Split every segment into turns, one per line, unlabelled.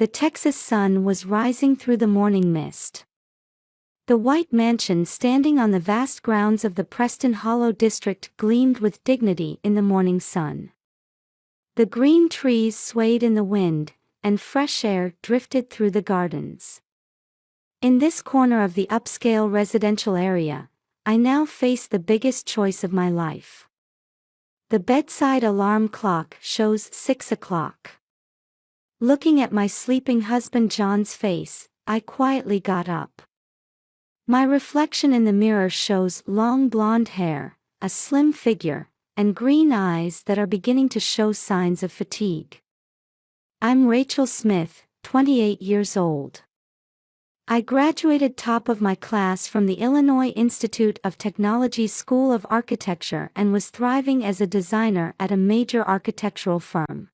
The Texas sun was rising through the morning mist. The white mansion standing on the vast grounds of the Preston Hollow district gleamed with dignity in the morning sun. The green trees swayed in the wind, and fresh air drifted through the gardens. In this corner of the upscale residential area, I now face the biggest choice of my life. The bedside alarm clock shows 6 o'clock. Looking at my sleeping husband John's face, I quietly got up. My reflection in the mirror shows long blonde hair, a slim figure, and green eyes that are beginning to show signs of fatigue. I'm Rachel Smith, 28 years old. I graduated top of my class from the Illinois Institute of Technology School of Architecture and was thriving as a designer at a major architectural firm.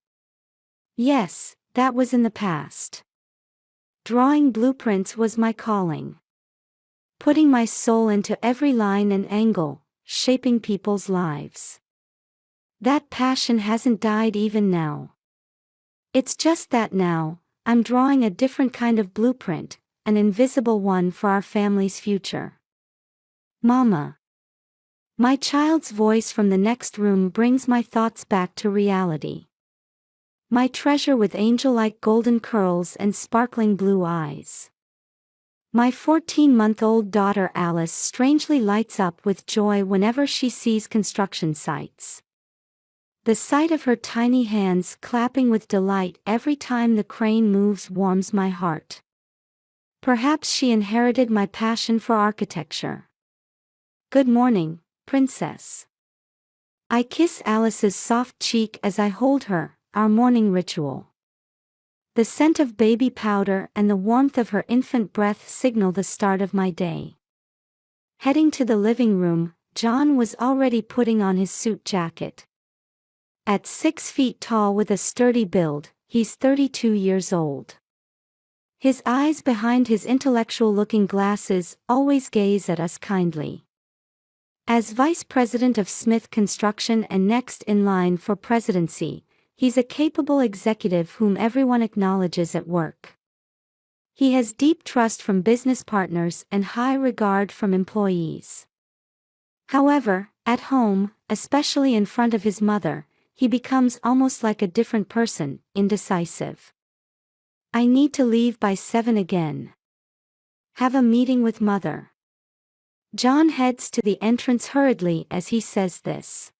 Yes, that was in the past. Drawing blueprints was my calling. Putting my soul into every line and angle, shaping people's lives. That passion hasn't died even now. It's just that now, I'm drawing a different kind of blueprint, an invisible one for our family's future. Mama. My child's voice from the next room brings my thoughts back to reality. My treasure with angel-like golden curls and sparkling blue eyes. My 14-month-old daughter Alice strangely lights up with joy whenever she sees construction sites. The sight of her tiny hands clapping with delight every time the crane moves warms my heart. Perhaps she inherited my passion for architecture. Good morning, princess. I kiss Alice's soft cheek as I hold her, our morning ritual. The scent of baby powder and the warmth of her infant breath signal the start of my day. Heading to the living room, John was already putting on his suit jacket. At 6 feet tall with a sturdy build, he's 32 years old. His eyes behind his intellectual-looking glasses always gaze at us kindly. As vice president of Smith Construction and next in line for presidency, he's a capable executive whom everyone acknowledges at work. He has deep trust from business partners and high regard from employees. However, at home, especially in front of his mother, he becomes almost like a different person, indecisive. I need to leave by 7 again. Have a meeting with mother. John heads to the entrance hurriedly as he says this.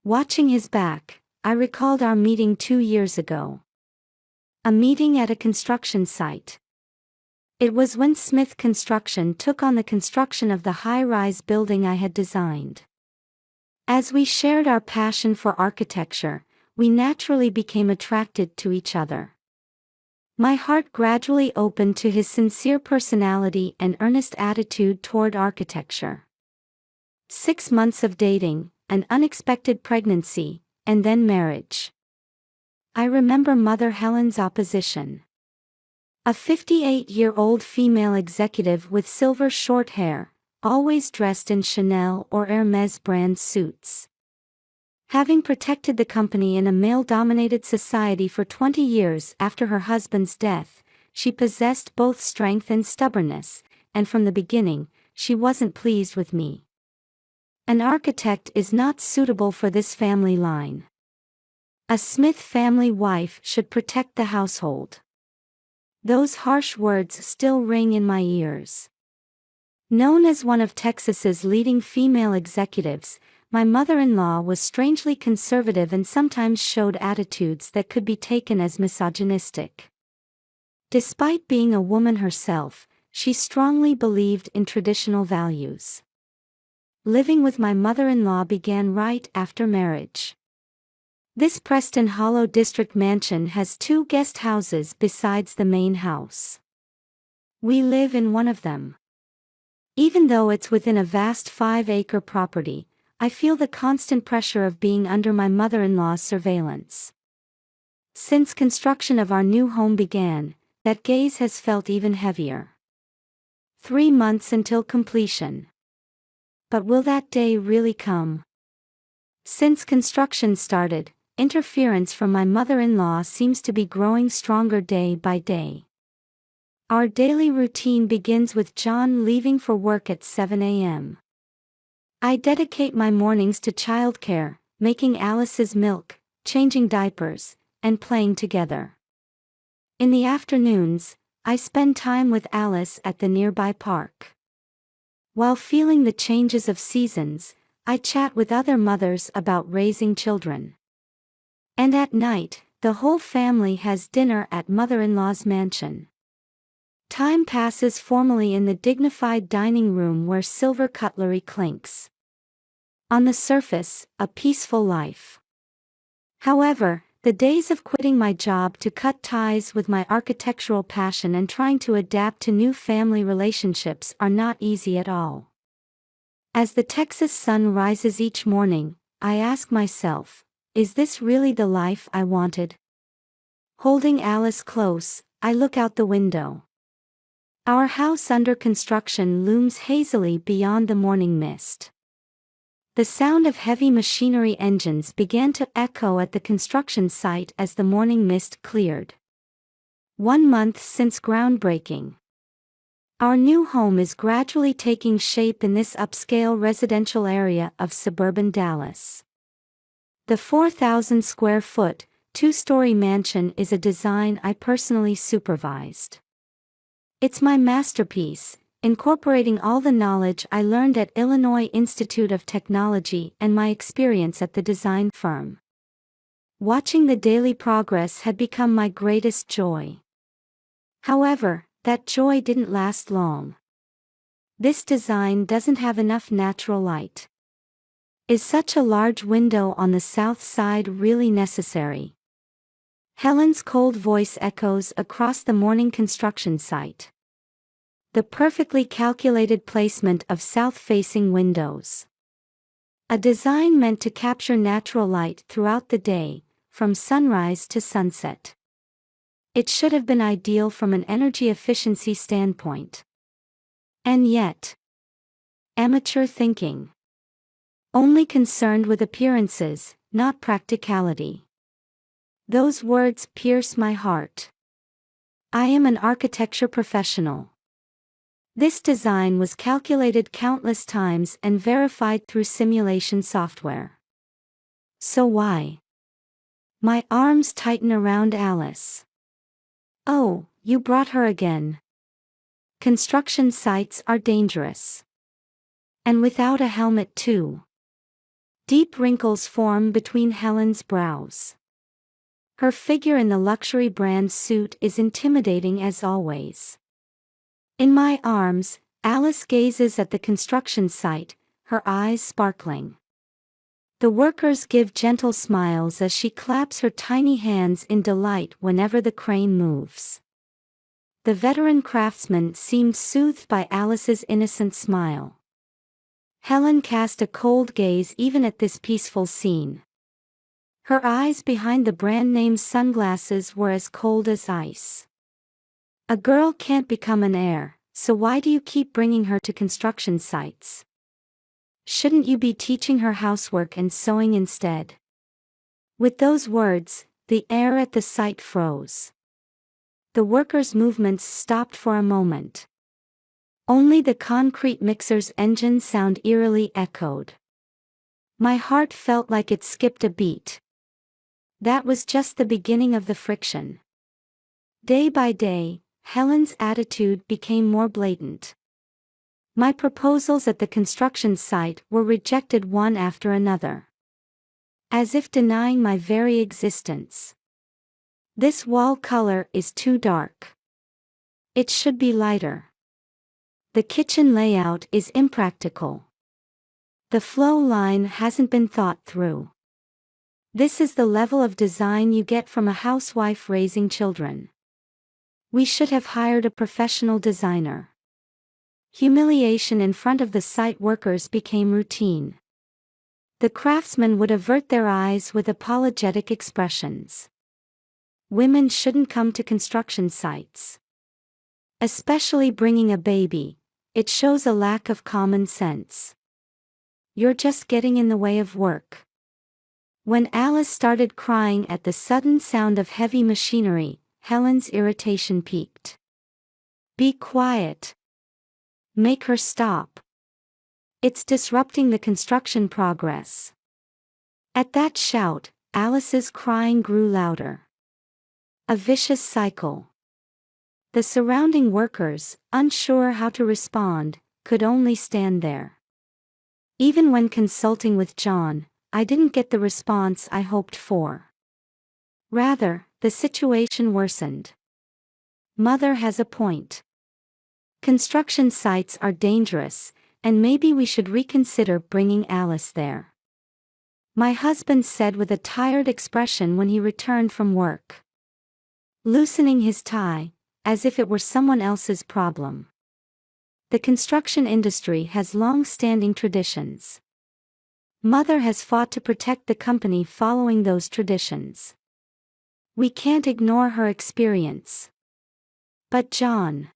Watching his back, I recalled our meeting 2 years ago. A meeting at a construction site. It was when Smith Construction took on the construction of the high-rise building I had designed. As we shared our passion for architecture, we naturally became attracted to each other. My heart gradually opened to his sincere personality and earnest attitude toward architecture. 6 months of dating, an unexpected pregnancy, and then marriage. I remember Mother Helen's opposition. A 58-year-old female executive with silver short hair, always dressed in Chanel or Hermès brand suits. Having protected the company in a male-dominated society for 20 years after her husband's death, she possessed both strength and stubbornness, and from the beginning, she wasn't pleased with me. An architect is not suitable for this family line. A Smith family wife should protect the household. Those harsh words still ring in my ears. Known as one of Texas's leading female executives, my mother-in-law was strangely conservative and sometimes showed attitudes that could be taken as misogynistic. Despite being a woman herself, she strongly believed in traditional values. Living with my mother-in-law began right after marriage. This Preston Hollow District mansion has 2 guest houses besides the main house. We live in one of them. Even though it's within a vast 5-acre property, I feel the constant pressure of being under my mother-in-law's surveillance. Since construction of our new home began, that gaze has felt even heavier. 3 months until completion. But will that day really come? Since construction started, interference from my mother-in-law seems to be growing stronger day by day. Our daily routine begins with John leaving for work at 7 a.m. I dedicate my mornings to childcare, making Alice's milk, changing diapers, and playing together. In the afternoons, I spend time with Alice at the nearby park. While feeling the changes of seasons, I chat with other mothers about raising children. And at night, the whole family has dinner at mother-in-law's mansion. Time passes formally in the dignified dining room where silver cutlery clinks. On the surface, a peaceful life. However, the days of quitting my job to cut ties with my architectural passion and trying to adapt to new family relationships are not easy at all. As the Texas sun rises each morning, I ask myself, is this really the life I wanted? Holding Alice close, I look out the window. Our house under construction looms hazily beyond the morning mist. The sound of heavy machinery engines began to echo at the construction site as the morning mist cleared. 1 month since groundbreaking. Our new home is gradually taking shape in this upscale residential area of suburban Dallas. The 4,000 square foot, 2-story mansion is a design I personally supervised. It's my masterpiece, incorporating all the knowledge I learned at Illinois Institute of Technology and my experience at the design firm. Watching the daily progress had become my greatest joy. However, that joy didn't last long. This design doesn't have enough natural light. Is such a large window on the south side really necessary? Helen's cold voice echoes across the morning construction site. The perfectly calculated placement of south-facing windows. A design meant to capture natural light throughout the day, from sunrise to sunset. It should have been ideal from an energy efficiency standpoint. And yet, amateur thinking. Only concerned with appearances, not practicality. Those words pierce my heart. I am an architecture professional. This design was calculated countless times and verified through simulation software. So why? My arms tighten around Alice. Oh, you brought her again. Construction sites are dangerous. And without a helmet too. Deep wrinkles form between Helen's brows. Her figure in the luxury brand suit is intimidating as always. In my arms, Alice gazes at the construction site, her eyes sparkling. The workers give gentle smiles as she claps her tiny hands in delight whenever the crane moves. The veteran craftsman seemed soothed by Alice's innocent smile. Helen cast a cold gaze even at this peaceful scene. Her eyes behind the brand name sunglasses were as cold as ice. A girl can't become an heir, so why do you keep bringing her to construction sites? Shouldn't you be teaching her housework and sewing instead? With those words, the air at the site froze. The workers' movements stopped for a moment. Only the concrete mixer's engine sound eerily echoed. My heart felt like it skipped a beat. That was just the beginning of the friction. Day by day, Helen's attitude became more blatant. My proposals at the construction site were rejected one after another. As if denying my very existence. This wall color is too dark. It should be lighter. The kitchen layout is impractical. The flow line hasn't been thought through. This is the level of design you get from a housewife raising children. We should have hired a professional designer. Humiliation in front of the site workers became routine. The craftsmen would avert their eyes with apologetic expressions. Women shouldn't come to construction sites. Especially bringing a baby, it shows a lack of common sense. You're just getting in the way of work. When Alice started crying at the sudden sound of heavy machinery, Helen's irritation peaked. "Be quiet. Make her stop. It's disrupting the construction progress." At that shout, Alice's crying grew louder. A vicious cycle. The surrounding workers, unsure how to respond, could only stand there. Even when consulting with John, I didn't get the response I hoped for. Rather, the situation worsened. Mother has a point. Construction sites are dangerous, and maybe we should reconsider bringing Alice there. My husband said with a tired expression when he returned from work, loosening his tie, as if it were someone else's problem. The construction industry has long-standing traditions. Mother has fought to protect the company following those traditions. We can't ignore her experience. But John,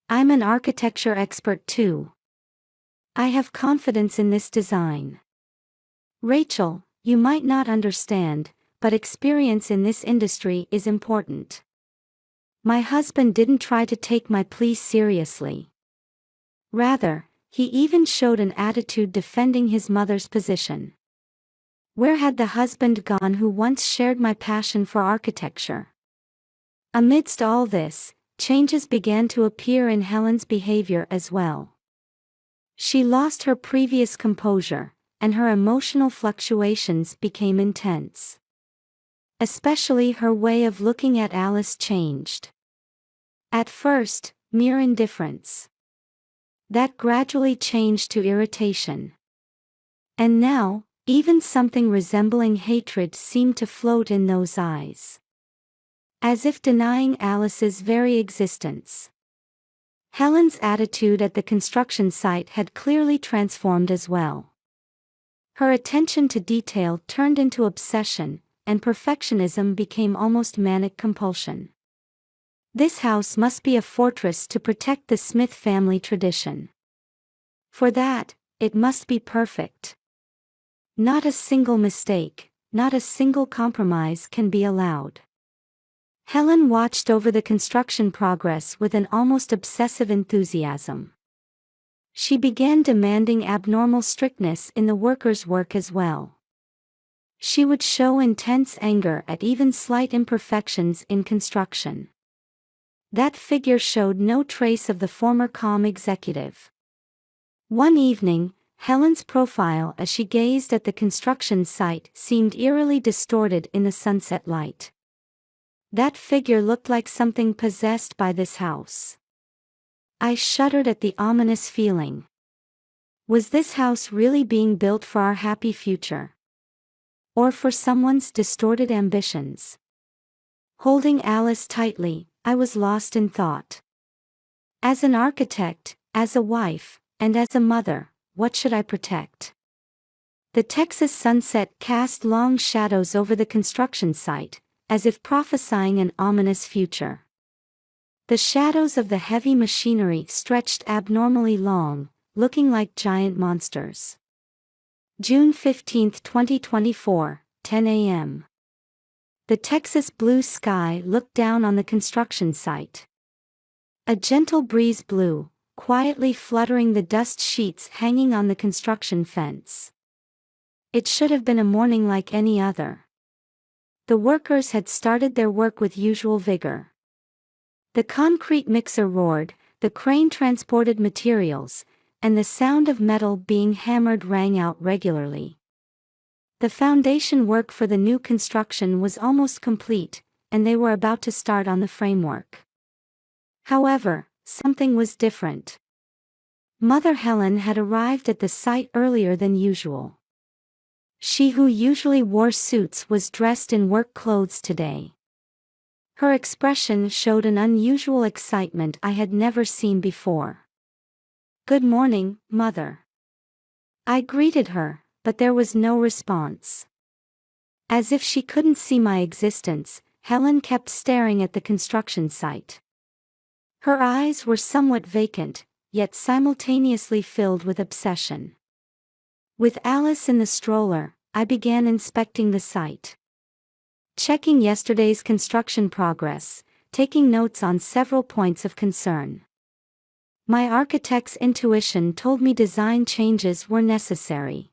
I'm an architecture expert too. I have confidence in this design. Rachel, you might not understand, but experience in this industry is important. My husband didn't try to take my plea seriously. Rather, he even showed an attitude defending his mother's position. Where had the husband gone who once shared my passion for architecture? Amidst all this, changes began to appear in Helen's behavior as well. She lost her previous composure, and her emotional fluctuations became intense. Especially her way of looking at Alice changed. At first, mere indifference. That gradually changed to irritation. And now, even something resembling hatred seemed to float in those eyes. As if denying Alice's very existence. Helen's attitude at the construction site had clearly transformed as well. Her attention to detail turned into obsession, and perfectionism became almost manic compulsion. This house must be a fortress to protect the Smith family tradition. For that, it must be perfect. Not a single mistake, not a single compromise can be allowed. Helen watched over the construction progress with an almost obsessive enthusiasm. She began demanding abnormal strictness in the workers' work as well. She would show intense anger at even slight imperfections in construction. That figure showed no trace of the former calm executive. One evening, Helen's profile as she gazed at the construction site seemed eerily distorted in the sunset light. That figure looked like something possessed by this house. I shuddered at the ominous feeling. Was this house really being built for our happy future? Or for someone's distorted ambitions? Holding Alice tightly, I was lost in thought. As an architect, as a wife, and as a mother, what should I protect? The Texas sunset cast long shadows over the construction site, as if prophesying an ominous future. The shadows of the heavy machinery stretched abnormally long, looking like giant monsters. June 15, 2024, 10 a.m. The Texas blue sky looked down on the construction site. A gentle breeze blew, quietly fluttering the dust sheets hanging on the construction fence. It should have been a morning like any other. The workers had started their work with usual vigor. The concrete mixer roared, the crane transported materials, and the sound of metal being hammered rang out regularly. The foundation work for the new construction was almost complete, and they were about to start on the framework. However, something was different. Mother Helen had arrived at the site earlier than usual. She who usually wore suits was dressed in work clothes today. Her expression showed an unusual excitement I had never seen before. "Good morning, Mother." I greeted her, but there was no response. As if she couldn't see my existence, Helen kept staring at the construction site. Her eyes were somewhat vacant, yet simultaneously filled with obsession. With Alice in the stroller, I began inspecting the site. Checking yesterday's construction progress, taking notes on several points of concern. My architect's intuition told me design changes were necessary.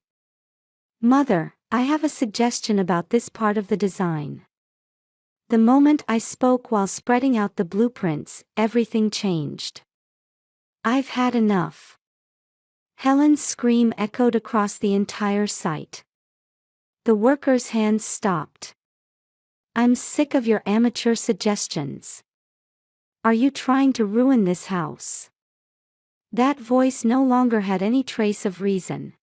Mother, I have a suggestion about this part of the design. The moment I spoke while spreading out the blueprints, everything changed. I've had enough. Helen's scream echoed across the entire site. The workers' hands stopped. I'm sick of your amateur suggestions. Are you trying to ruin this house? That voice no longer had any trace of reason.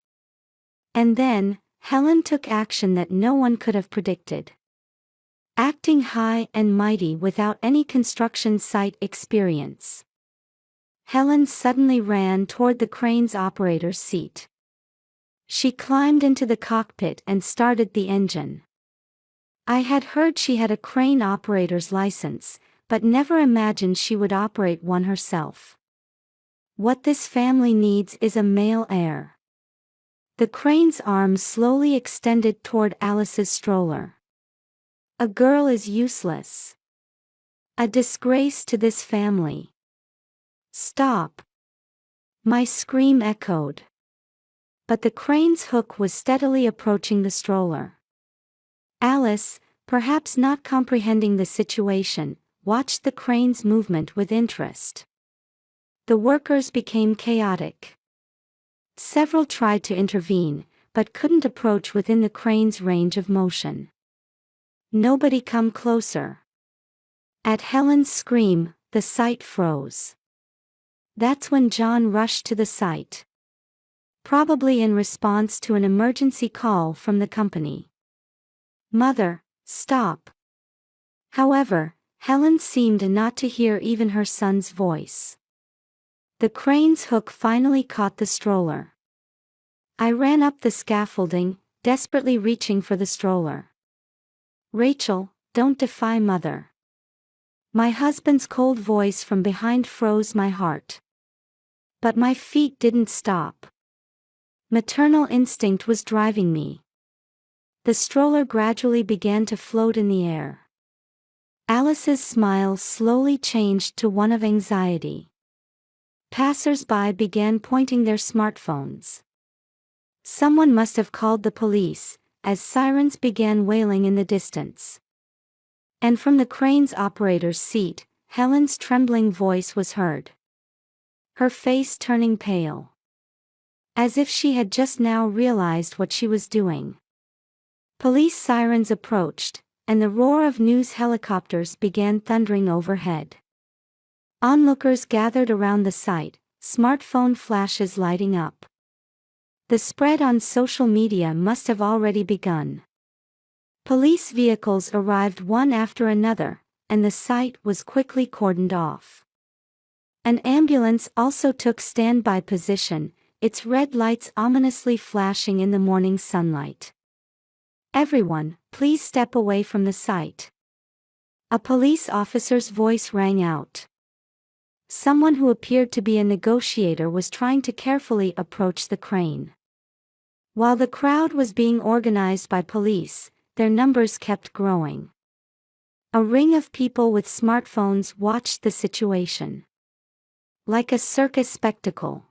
And then, Helen took action that no one could have predicted. Acting high and mighty without any construction site experience. Helen suddenly ran toward the crane's operator's seat. She climbed into the cockpit and started the engine. I had heard she had a crane operator's license, but never imagined she would operate one herself. What this family needs is a male heir. The crane's arms slowly extended toward Alice's stroller. A girl is useless. A disgrace to this family. Stop. My scream echoed. But the crane's hook was steadily approaching the stroller. Alice, perhaps not comprehending the situation, watched the crane's movement with interest. The workers became chaotic. Several tried to intervene, but couldn't approach within the crane's range of motion. Nobody come closer. At Helen's scream, the site froze. That's when John rushed to the site. Probably in response to an emergency call from the company. Mother, stop. However, Helen seemed not to hear even her son's voice. The crane's hook finally caught the stroller. I ran up the scaffolding, desperately reaching for the stroller. Rachel, don't defy Mother. My husband's cold voice from behind froze my heart. But my feet didn't stop. Maternal instinct was driving me. The stroller gradually began to float in the air. Alice's smile slowly changed to one of anxiety. Passers-by began pointing their smartphones. Someone must have called the police, as sirens began wailing in the distance. And from the crane's operator's seat, Helen's trembling voice was heard. Her face turning pale. As if she had just now realized what she was doing. Police sirens approached, and the roar of news helicopters began thundering overhead. Onlookers gathered around the site, smartphone flashes lighting up. The spread on social media must have already begun. Police vehicles arrived one after another, and the site was quickly cordoned off. An ambulance also took standby position, its red lights ominously flashing in the morning sunlight. Everyone, please step away from the site. A police officer's voice rang out. Someone who appeared to be a negotiator was trying to carefully approach the crane. While the crowd was being organized by police, their numbers kept growing. A ring of people with smartphones watched the situation. Like a circus spectacle.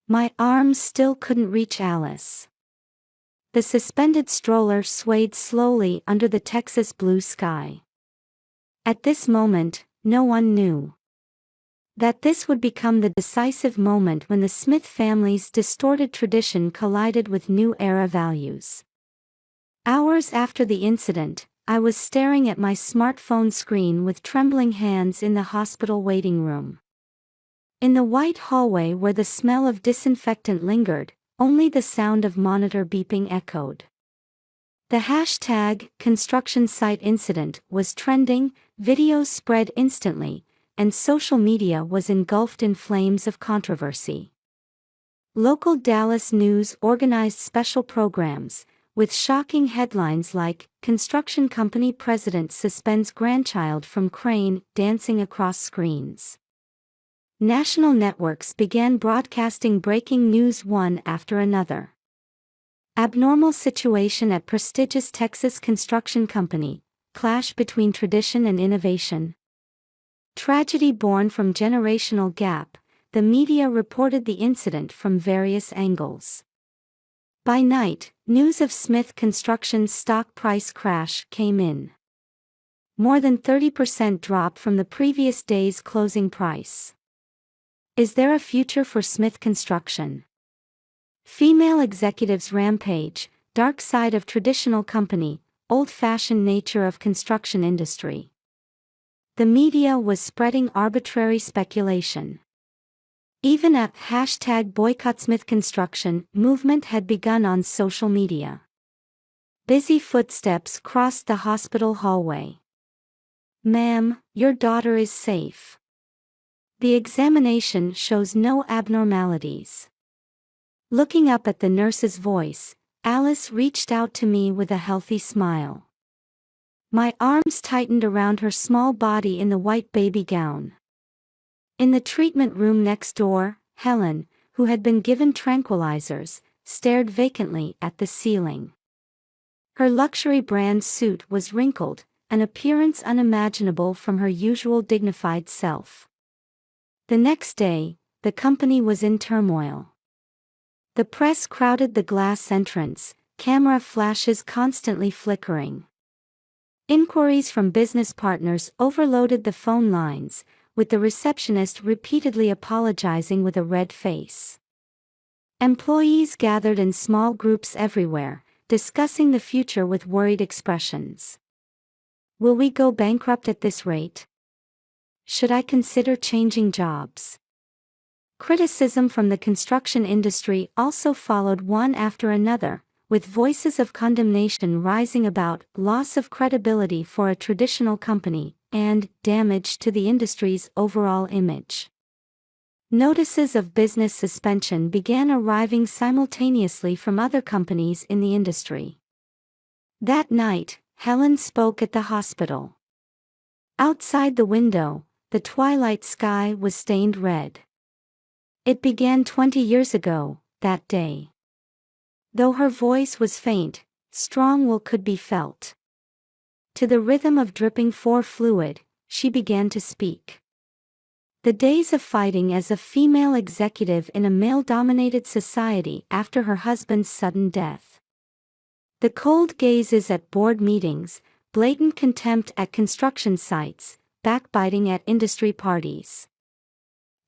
My arms still couldn't reach Alice. The suspended stroller swayed slowly under the Texas blue sky. At this moment, no one knew that this would become the decisive moment when the Smith family's distorted tradition collided with new era values. Hours after the incident, I was staring at my smartphone screen with trembling hands in the hospital waiting room. In the white hallway where the smell of disinfectant lingered, only the sound of monitor beeping echoed. The hashtag construction site incident was trending, videos spread instantly, and social media was engulfed in flames of controversy. Local Dallas news organized special programs, with shocking headlines like, "Construction Company President Suspends Grandchild from Crane Dancing Across Screens." National networks began broadcasting breaking news one after another. Abnormal situation at prestigious Texas construction company, clash between tradition and innovation. Tragedy born from generational gap, the media reported the incident from various angles. By night, news of Smith Construction's stock price crash came in. More than 30% drop from the previous day's closing price. Is there a future for Smith Construction? Female executives rampage, dark side of traditional company, old-fashioned nature of construction industry. The media was spreading arbitrary speculation. Even a #BoycottSmithConstruction movement had begun on social media. Busy footsteps crossed the hospital hallway. "Ma'am, your daughter is safe. The examination shows no abnormalities." Looking up at the nurse's voice, Alice reached out to me with a healthy smile. My arms tightened around her small body in the white baby gown. In the treatment room next door, Helen, who had been given tranquilizers, stared vacantly at the ceiling. Her luxury brand suit was wrinkled, an appearance unimaginable from her usual dignified self. The next day, the company was in turmoil. The press crowded the glass entrance, camera flashes constantly flickering. Inquiries from business partners overloaded the phone lines, with the receptionist repeatedly apologizing with a red face. Employees gathered in small groups everywhere, discussing the future with worried expressions. Will we go bankrupt at this rate? Should I consider changing jobs? Criticism from the construction industry also followed one after another, with voices of condemnation rising about loss of credibility for a traditional company and damage to the industry's overall image. Notices of business suspension began arriving simultaneously from other companies in the industry. That night, Helen spoke at the hospital. Outside the window, the twilight sky was stained red. It began 20 years ago, that day. Though her voice was faint, strong will could be felt. To the rhythm of dripping fluid, she began to speak. The days of fighting as a female executive in a male-dominated society after her husband's sudden death. The cold gazes at board meetings, blatant contempt at construction sites, backbiting at industry parties.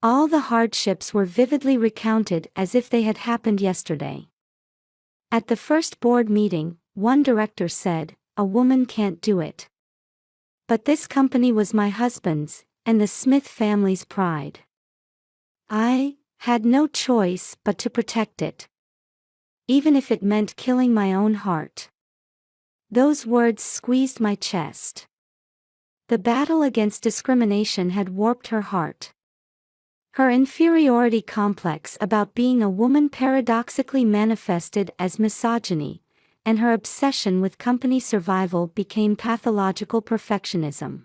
All the hardships were vividly recounted as if they had happened yesterday. At the first board meeting, one director said, "A woman can't do it. But this company was my husband's, and the Smith family's pride. I had no choice but to protect it. Even if it meant killing my own heart." Those words squeezed my chest. The battle against discrimination had warped her heart. Her inferiority complex about being a woman paradoxically manifested as misogyny, and her obsession with company survival became pathological perfectionism.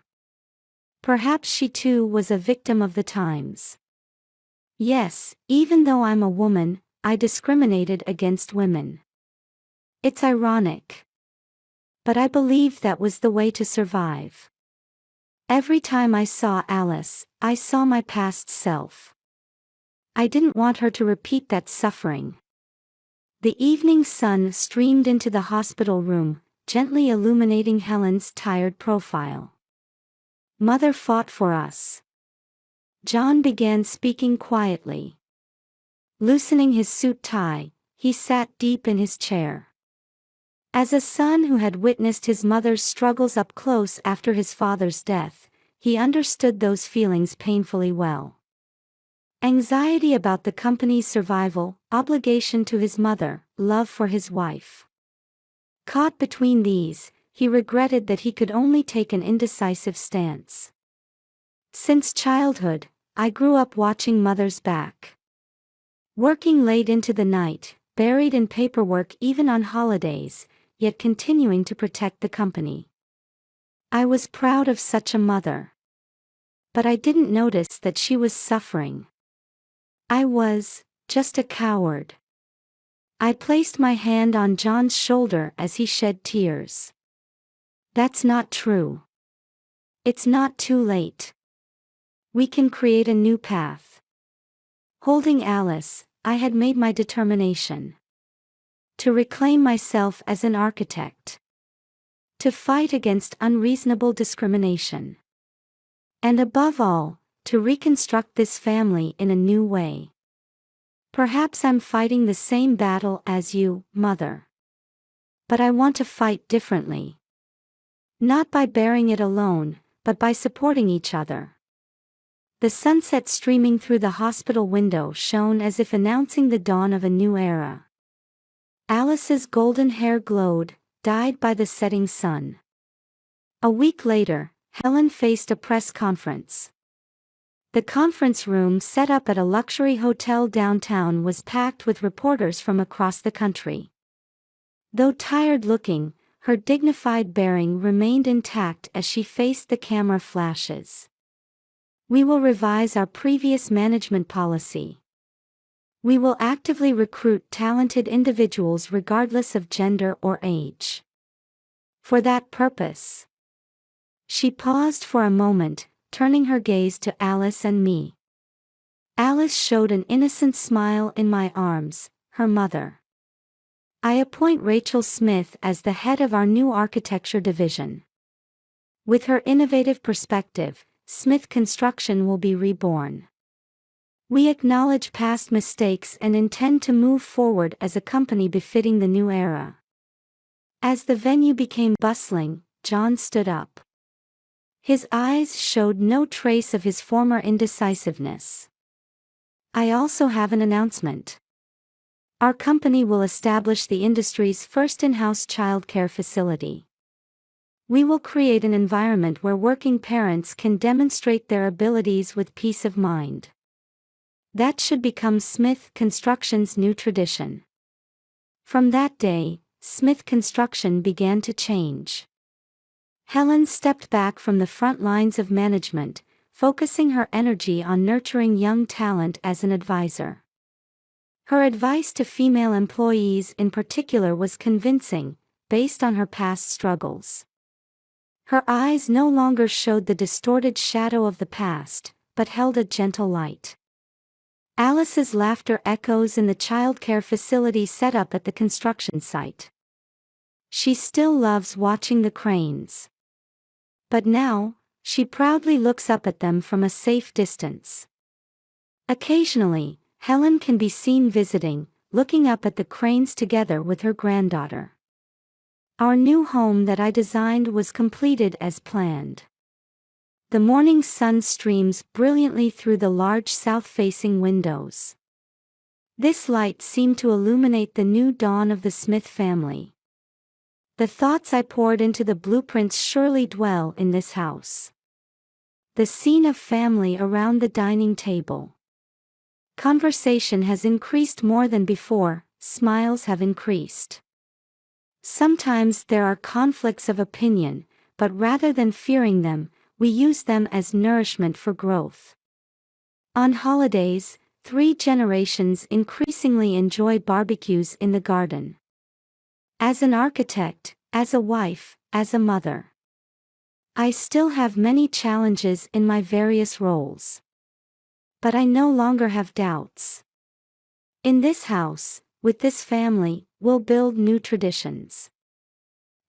Perhaps she too was a victim of the times. "Yes, even though I'm a woman, I discriminated against women. It's ironic. But I believed that was the way to survive. Every time I saw Alice, I saw my past self. I didn't want her to repeat that suffering." The evening sun streamed into the hospital room, gently illuminating Helen's tired profile. "Mother fought for us." John began speaking quietly. Loosening his suit tie, he sat deep in his chair. As a son who had witnessed his mother's struggles up close after his father's death, he understood those feelings painfully well. Anxiety about the company's survival, obligation to his mother, love for his wife. Caught between these, he regretted that he could only take an indecisive stance. "Since childhood, I grew up watching Mother's back. Working late into the night, buried in paperwork even on holidays, yet continuing to protect the company. I was proud of such a mother. But I didn't notice that she was suffering. I was just a coward. I placed my hand on John's shoulder as he shed tears. That's not true. It's not too late. We can create a new path. Holding Alice, I had made my determination. To reclaim myself as an architect. To fight against unreasonable discrimination. And above all, to reconstruct this family in a new way. Perhaps I'm fighting the same battle as you, Mother. But I want to fight differently. Not by bearing it alone, but by supporting each other. The sunset streaming through the hospital window shone as if announcing the dawn of a new era. Alice's golden hair glowed, dyed by the setting sun. A week later, Helen faced a press conference. The conference room set up at a luxury hotel downtown was packed with reporters from across the country. Though tired-looking, her dignified bearing remained intact as she faced the camera flashes. We will revise our previous management policy. We will actively recruit talented individuals regardless of gender or age. For that purpose. She paused for a moment, turning her gaze to Alice and me. Alice showed an innocent smile in my arms, her mother. I appoint Rachel Smith as the head of our new architecture division. With her innovative perspective, Smith Construction will be reborn. We acknowledge past mistakes and intend to move forward as a company befitting the new era. As the venue became bustling, John stood up. His eyes showed no trace of his former indecisiveness. I also have an announcement. Our company will establish the industry's first in-house childcare facility. We will create an environment where working parents can demonstrate their abilities with peace of mind. That should become Smith Construction's new tradition. From that day, Smith Construction began to change. Helen stepped back from the front lines of management, focusing her energy on nurturing young talent as an advisor. Her advice to female employees in particular was convincing, based on her past struggles. Her eyes no longer showed the distorted shadow of the past, but held a gentle light. Alice's laughter echoes in the childcare facility set up at the construction site. She still loves watching the cranes. But now, she proudly looks up at them from a safe distance. Occasionally, Helen can be seen visiting, looking up at the cranes together with her granddaughter. Our new home that I designed was completed as planned. The morning sun streams brilliantly through the large south-facing windows. This light seemed to illuminate the new dawn of the Smith family. The thoughts I poured into the blueprints surely dwell in this house. The scene of family around the dining table. Conversation has increased more than before, smiles have increased. Sometimes there are conflicts of opinion, but rather than fearing them, we use them as nourishment for growth. On holidays, 3 generations increasingly enjoy barbecues in the garden. As an architect, as a wife, as a mother. I still have many challenges in my various roles. But I no longer have doubts. In this house, with this family, we'll build new traditions.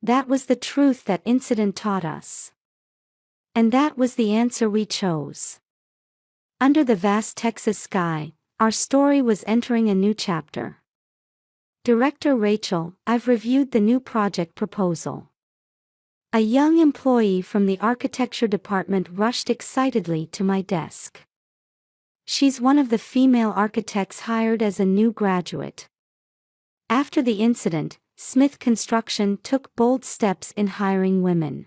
That was the truth that incident taught us. And that was the answer we chose. Under the vast Texas sky, our story was entering a new chapter. Director Rachel, I've reviewed the new project proposal. A young employee from the architecture department rushed excitedly to my desk. She's one of the female architects hired as a new graduate. After the incident, Smith Construction took bold steps in hiring women.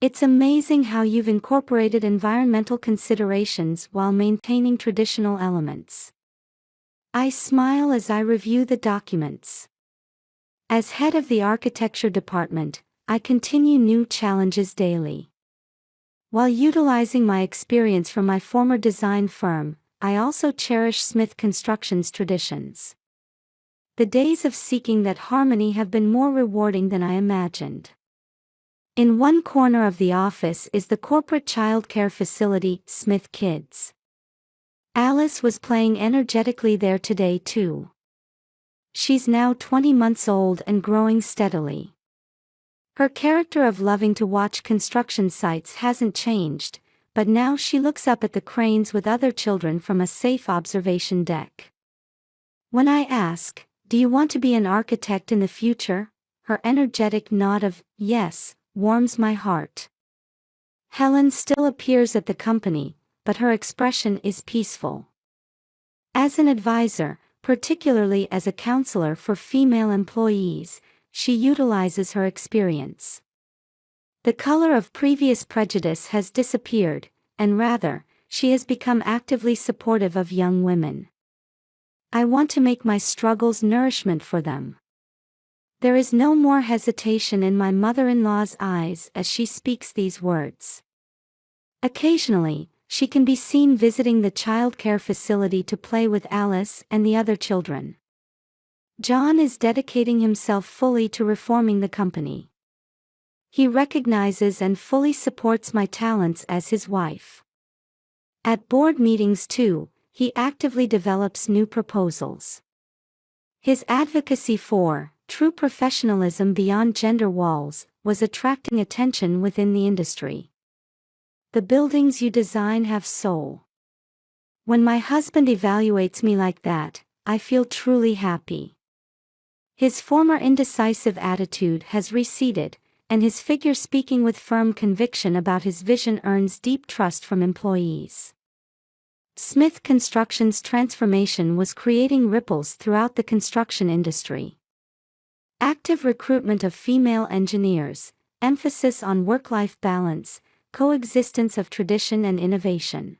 It's amazing how you've incorporated environmental considerations while maintaining traditional elements. I smile as I review the documents. As head of the architecture department, I continue new challenges daily. While utilizing my experience from my former design firm, I also cherish Smith Construction's traditions. The days of seeking that harmony have been more rewarding than I imagined. In one corner of the office is the corporate childcare facility, Smith Kids. Alice was playing energetically there today too. She's now 20 months old and growing steadily. Her character of loving to watch construction sites hasn't changed, but now she looks up at the cranes with other children from a safe observation deck. When I ask, "Do you want to be an architect in the future?" her energetic nod of yes warms my heart. Helen still appears at the company, but her expression is peaceful. As an advisor, particularly as a counselor for female employees, she utilizes her experience. The color of previous prejudice has disappeared, and rather, she has become actively supportive of young women. I want to make my struggles nourishment for them. There is no more hesitation in my mother-in-law's eyes as she speaks these words. Occasionally, she can be seen visiting the childcare facility to play with Alice and the other children. John is dedicating himself fully to reforming the company. He recognizes and fully supports my talents as his wife. At board meetings too, he actively develops new proposals. His advocacy for true professionalism beyond gender walls was attracting attention within the industry. The buildings you design have soul. When my husband evaluates me like that, I feel truly happy. His former indecisive attitude has receded, and his figure speaking with firm conviction about his vision earns deep trust from employees. Smith Construction's transformation was creating ripples throughout the construction industry. Active recruitment of female engineers, emphasis on work-life balance, coexistence of tradition and innovation.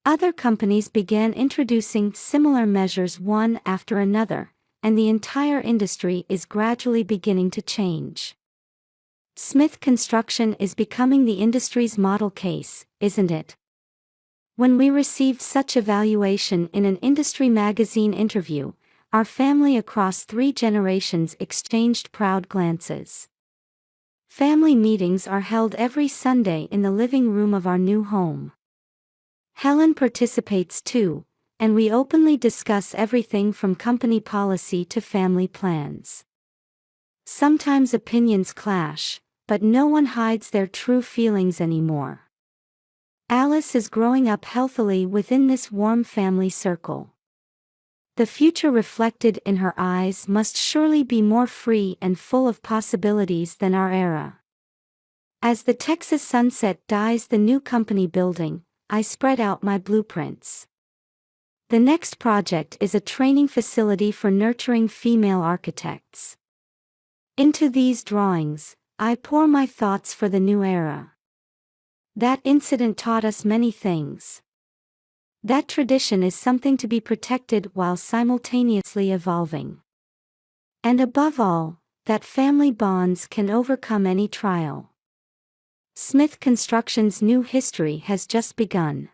Other companies began introducing similar measures one after another, and the entire industry is gradually beginning to change. Smith Construction is becoming the industry's model case, isn't it? When we received such evaluation in an industry magazine interview, our family across 3 generations exchanged proud glances. Family meetings are held every Sunday in the living room of our new home. Helen participates too, and we openly discuss everything from company policy to family plans. Sometimes opinions clash, but no one hides their true feelings anymore. Alice is growing up healthily within this warm family circle. The future reflected in her eyes must surely be more free and full of possibilities than our era. As the Texas sunset dyes the new company building, I spread out my blueprints. The next project is a training facility for nurturing female architects. Into these drawings, I pour my thoughts for the new era. That incident taught us many things. That tradition is something to be protected while simultaneously evolving. And above all, that family bonds can overcome any trial. Smith Construction's new history has just begun.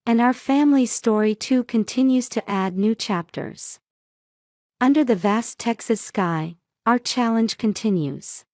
And our family's story too continues to add new chapters. Under the vast Texas sky, our challenge continues.